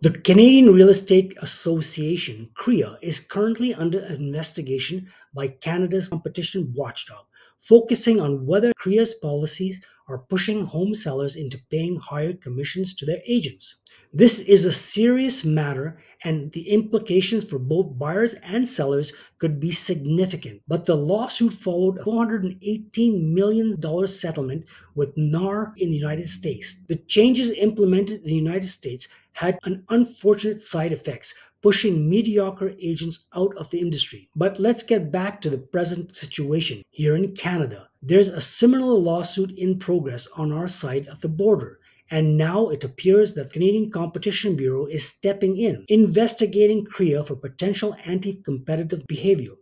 The Canadian Real Estate Association, CREA, is currently under investigation by Canada's competition watchdog, focusing on whether CREA's policies are pushing home sellers into paying higher commissions to their agents. This is a serious matter, and the implications for both buyers and sellers could be significant. But the lawsuit followed a $418 million settlement with NAR in the United States. The changes implemented in the United States had an unfortunate side effects, pushing mediocre agents out of the industry. But let's get back to the present situation here in Canada. There's a similar lawsuit in progress on our side of the border. And now it appears that the Canadian Competition Bureau is stepping in, investigating CREA for potential anti-competitive behavior.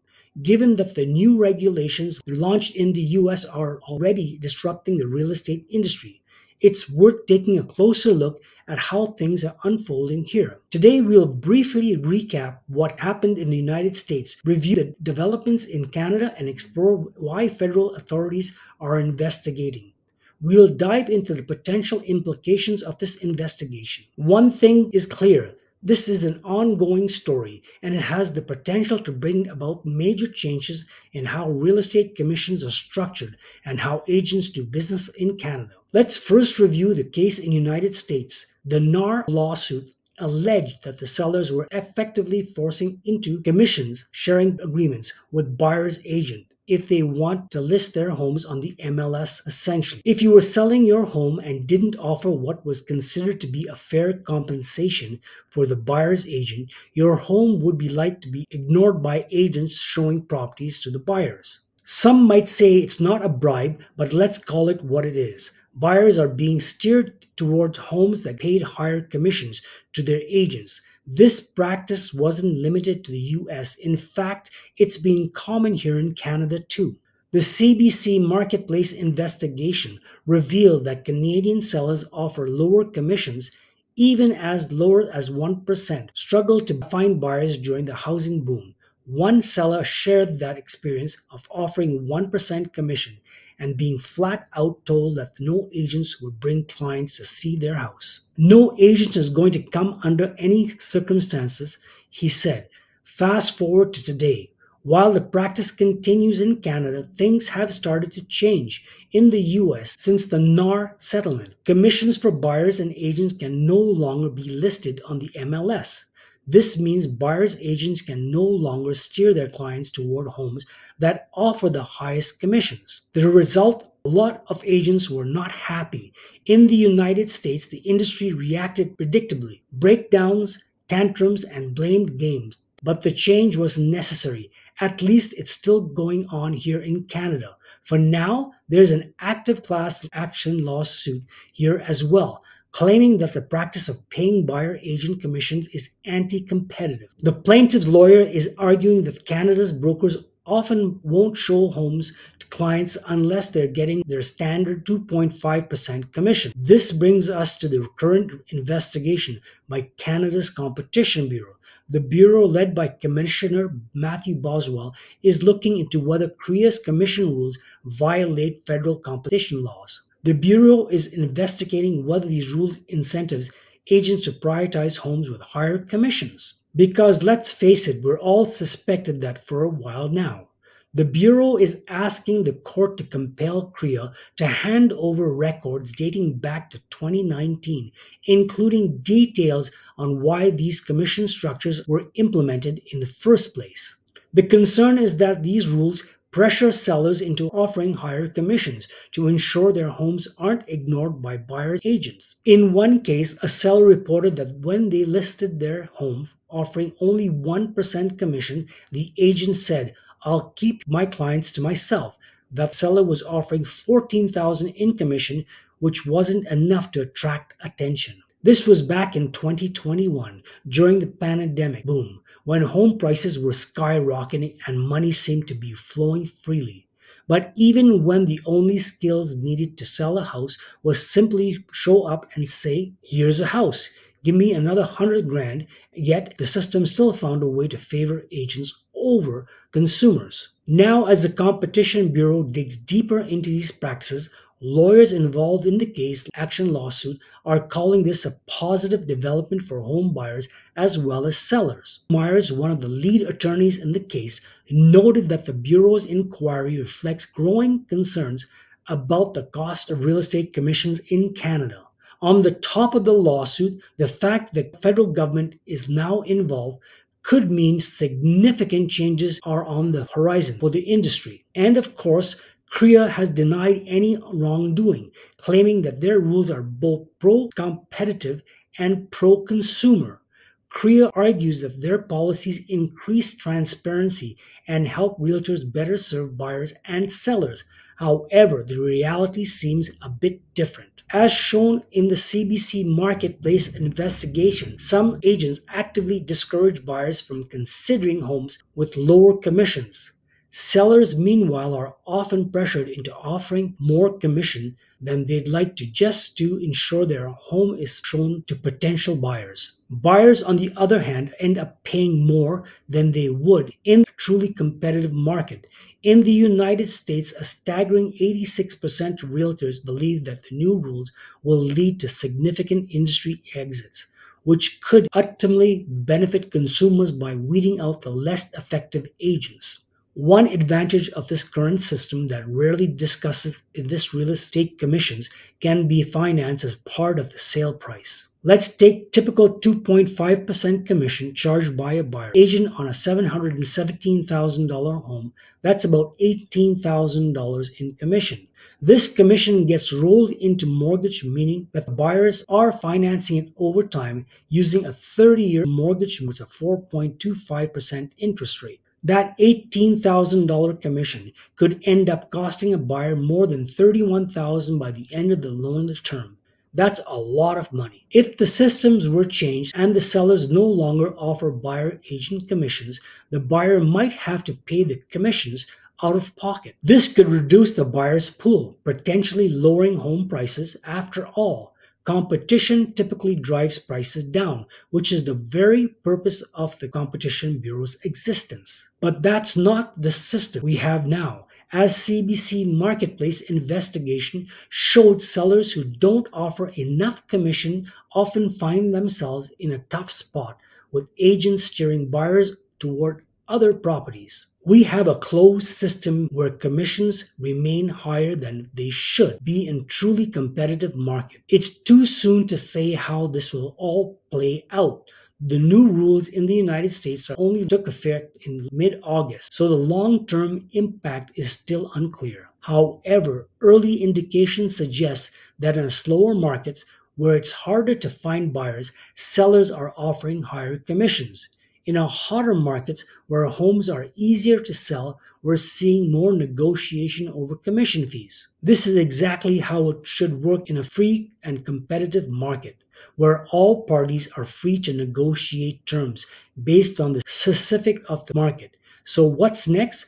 Given that the new regulations launched in the US are already disrupting the real estate industry, it's worth taking a closer look at how things are unfolding here. Today, we'll briefly recap what happened in the United States, review the developments in Canada, and explore why federal authorities are investigating. We'll dive into the potential implications of this investigation. One thing is clear. This is an ongoing story, and it has the potential to bring about major changes in how real estate commissions are structured and how agents do business in Canada. Let's first review the case in the United States. The NAR lawsuit alleged that the sellers were effectively forcing into commissions sharing agreements with buyer's agent if they want to list their homes on the MLS. Essentially, if you were selling your home and didn't offer what was considered to be a fair compensation for the buyer's agent, your home would be like to be ignored by agents showing properties to the buyers. Some might say it's not a bribe, but let's call it what it is. Buyers are being steered towards homes that paid higher commissions to their agents. This practice wasn't limited to the US. In fact, it's been common here in Canada too. The CBC Marketplace investigation revealed that Canadian sellers offer lower commissions, even as lower as 1%, struggled to find buyers during the housing boom. One seller shared that experience of offering 1% commission and being flat out told that no agents would bring clients to see their house. No agent is going to come under any circumstances, he said. Fast forward to today. While the practice continues in Canada, things have started to change in the US since the NAR settlement. Commissions for buyers and agents can no longer be listed on the MLS. This means buyers' agents can no longer steer their clients toward homes that offer the highest commissions. The result, a lot of agents were not happy. In the United States, the industry reacted predictably, breakdowns, tantrums, and blamed games. But the change was necessary. At least it's still going on here in Canada. For now, there's an active class action lawsuit here as well, claiming that the practice of paying buyer-agent commissions is anti-competitive. The plaintiff's lawyer is arguing that Canada's brokers often won't show homes to clients unless they're getting their standard 2.5% commission. This brings us to the current investigation by Canada's Competition Bureau. The Bureau, led by Commissioner Matthew Boswell, is looking into whether CREA's commission rules violate federal competition laws. The Bureau is investigating whether these rules incentives agents to prioritize homes with higher commissions. Because let's face it, we're all suspected that for a while now. The Bureau is asking the court to compel CREA to hand over records dating back to 2019, including details on why these commission structures were implemented in the first place. The concern is that these rules pressure sellers into offering higher commissions to ensure their homes aren't ignored by buyers' agents. In one case, a seller reported that when they listed their home offering only 1% commission, the agent said, "I'll keep my clients to myself." That seller was offering $14,000 in commission, which wasn't enough to attract attention. This was back in 2021, during the pandemic boom, when home prices were skyrocketing and money seemed to be flowing freely. But even when the only skills needed to sell a house was simply show up and say, "Here's a house, give me another 100 grand," yet the system still found a way to favor agents over consumers. Now, as the Competition Bureau digs deeper into these practices, Lawyers involved in the case action lawsuit are calling this a positive development for home buyers as well as sellers. Myers, one of the lead attorneys in the case, noted that the Bureau's inquiry reflects growing concerns about the cost of real estate commissions in Canada. On the top of the lawsuit, the fact that the federal government is now involved could mean significant changes are on the horizon for the industry. And of course, CREA has denied any wrongdoing, claiming that their rules are both pro competitive and pro consumer. CREA argues that their policies increase transparency and help realtors better serve buyers and sellers. However, the reality seems a bit different. As shown in the CBC Marketplace investigation, some agents actively discourage buyers from considering homes with lower commissions. Sellers, meanwhile, are often pressured into offering more commission than they'd like to just to ensure their home is shown to potential buyers. Buyers, on the other hand, end up paying more than they would in a truly competitive market. In the United States, a staggering 86% of realtors believe that the new rules will lead to significant industry exits, which could ultimately benefit consumers by weeding out the less effective agents. One advantage of this current system that rarely discusses in this real estate commissions can be financed as part of the sale price. Let's take typical 2.5% commission charged by a buyer agent on a $717,000 home. That's about $18,000 in commission. This commission gets rolled into mortgage, meaning that the buyers are financing it over time using a 30-year mortgage with a 4.25% interest rate. That $18,000 commission could end up costing a buyer more than $31,000 by the end of the loan term. That's a lot of money. If the systems were changed and the sellers no longer offer buyer agent commissions, the buyer might have to pay the commissions out of pocket. This could reduce the buyer's pool, potentially lowering home prices. After all, competition typically drives prices down, which is the very purpose of the Competition Bureau's existence. But that's not the system we have now. As CBC Marketplace investigation showed, sellers who don't offer enough commission often find themselves in a tough spot, with agents steering buyers toward other properties. We have a closed system where commissions remain higher than they should be in truly competitive market. It's too soon to say how this will all play out. The new rules in the United States only took effect in mid-August, so the long-term impact is still unclear. However, early indications suggest that in slower markets where it's harder to find buyers, sellers are offering higher commissions. In our hotter markets where homes are easier to sell, we're seeing more negotiation over commission fees. This is exactly how it should work in a free and competitive market, where all parties are free to negotiate terms based on the specific of the market. So what's next?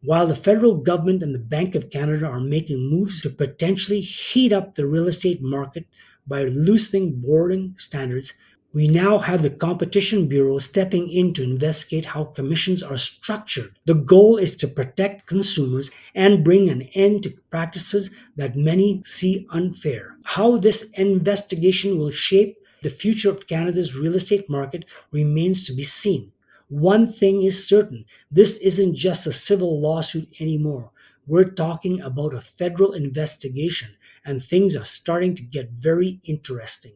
While the federal government and the Bank of Canada are making moves to potentially heat up the real estate market by loosening borrowing standards, we now have the Competition Bureau stepping in to investigate how commissions are structured. The goal is to protect consumers and bring an end to practices that many see unfair. How this investigation will shape the future of Canada's real estate market remains to be seen. One thing is certain, this isn't just a civil lawsuit anymore. We're talking about a federal investigation, and things are starting to get very interesting.